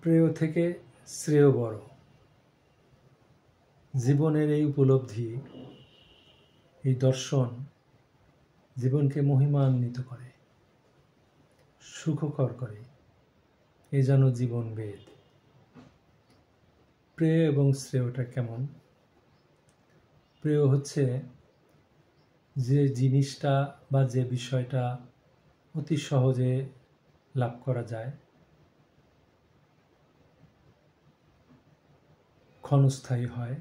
প্রেয় থেকে শ্রেয় বড়। জীবনের এই উপলব্ধি, এই দর্শন জীবনকে মহিমান্বিত করে, সুখকর করে। এ যেন জীবন বেদ। প্রেয় এবং শ্রেয়টা কেমন? প্রেয় হচ্ছে যে জিনিসটা বা যে বিষয়টা অতি সহজে লাভ করা যায়, ক্ষণস্থায়ী হয়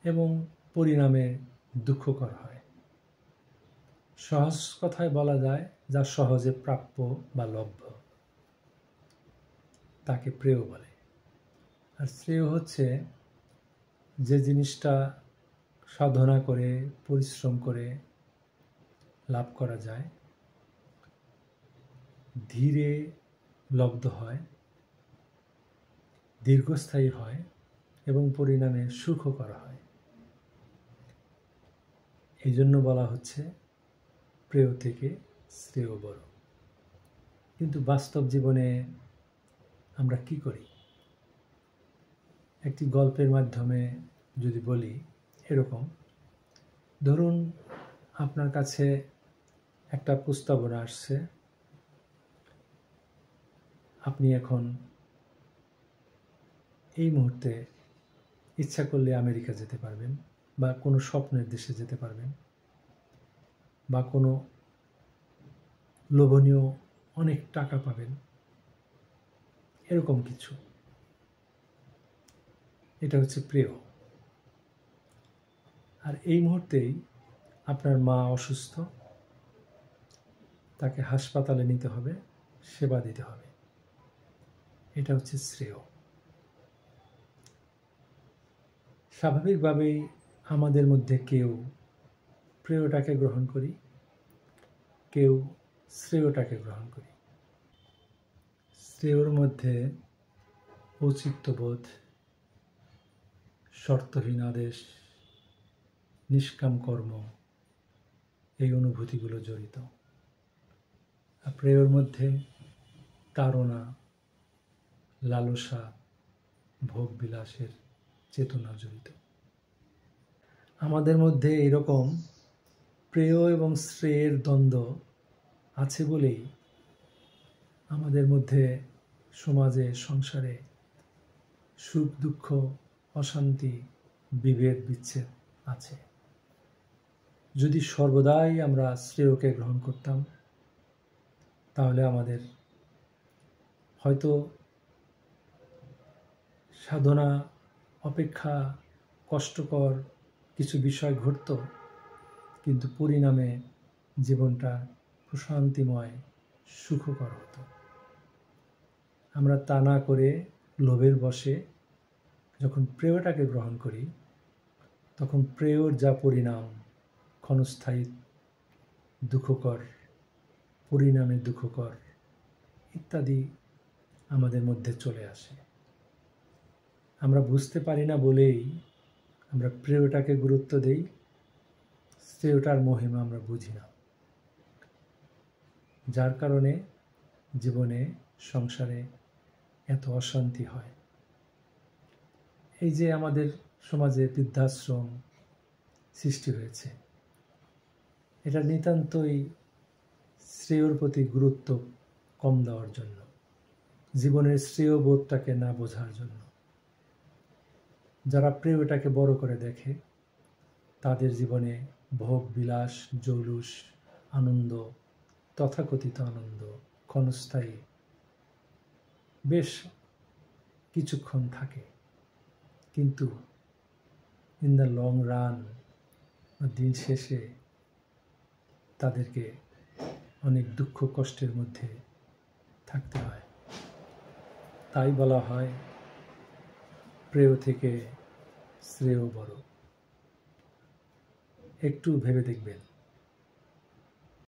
এবং পরিণামে দুঃখকর হয়। সহজ কথায় বলা যায়, যা সহজে প্রাপ্য বা লভ্য তাকে প্রেয় বলে। আর শ্রেয় হচ্ছে যে জিনিসটা সাধনা করে, পরিশ্রম করে লাভ করা যায়, ধীরে লব্ধ হয়, দীর্ঘস্থায়ী হয় এবং পরিণামে সুখকর হয়। এই জন্য বলা হচ্ছে প্রেয় থেকে শ্রেয় বড়। কিন্তু বাস্তব জীবনে আমরা কি করি? একটি গল্পের মাধ্যমে যদি বলি, এরকম ধরুন, আপনার কাছে একটা প্রস্তাবনা আসছে, আপনি এখন এই মুহূর্তে ইচ্ছা করলে আমেরিকা যেতে পারবেন, বা কোনো স্বপ্নের দেশে যেতে পারবেন, বা কোনো লোভনীয় অনেক টাকা পাবেন, এরকম কিছু। এটা হচ্ছে প্রেয়। আর এই মুহূর্তেই আপনার মা অসুস্থ, তাকে হাসপাতালে নিতে হবে, সেবা দিতে হবে। এটা হচ্ছে শ্রেয়। স্বাভাবিকভাবেই আমাদের মধ্যে কেউ প্রেয়টাকে গ্রহণ করি, কেউ শ্রেয়টাকে গ্রহণ করি। শ্রেয়র মধ্যে ঔচিত্যবোধ, শর্তহীন আদেশ, নিষ্কাম কর্ম, এই অনুভূতিগুলো জড়িত। আর প্রেয়র মধ্যে তাড়না, লালসা, ভোগ বিলাসের চেতনা জড়িত। আমাদের মধ্যে এরকম প্রেয় এবং শ্রেয়ের দ্বন্দ্ব আছে বলেই আমাদের মধ্যে সমাজে, সংসারে সুখ দুঃখ, অশান্তি, বিভেদ বিচ্ছেদ আছে। যদি সর্বদাই আমরা শ্রেয়কে গ্রহণ করতাম, তাহলে আমাদের হয়তো সাধনা অপেক্ষা কষ্টকর কিছু বিষয় ঘটত, কিন্তু পরিণামে জীবনটা প্রশান্তিময়, সুখকর হতো। আমরা তা না করে লোভের বশে যখন প্রেয়টাকে গ্রহণ করি, তখন প্রেয়র যা পরিণাম, ক্ষণস্থায়ী দুঃখকর, পরিণামে দুঃখকর ইত্যাদি আমাদের মধ্যে চলে আসে। আমরা বুঝতে পারি না বলেই আমরা প্রেয়টাকে গুরুত্ব দেই, শ্রেয়টার মহিমা আমরা বুঝি না। যার কারণে জীবনে, সংসারে এত অশান্তি হয়। এই যে আমাদের সমাজে বৃদ্ধাশ্রম সৃষ্টি হয়েছে, এটা নিতান্তই শ্রেয়র প্রতি গুরুত্ব কম দেওয়ার জন্য, জীবনের শ্রেয় বোধটাকে না বোঝার জন্য। যারা প্রেয়টাকে বড় করে দেখে, তাদের জীবনে ভোগ বিলাস, জৌলুস, আনন্দ, তথাকথিত আনন্দ ক্ষণস্থায়ী, বেশ কিছুক্ষণ থাকে, কিন্তু ইন দ্য লং রান, দিন শেষে তাদেরকে অনেক দুঃখ কষ্টের মধ্যে থাকতে হয়। তাই বলা হয় প্রেয় থেকে শ্রেয় বড়। একটু ভেবে দেখবেন।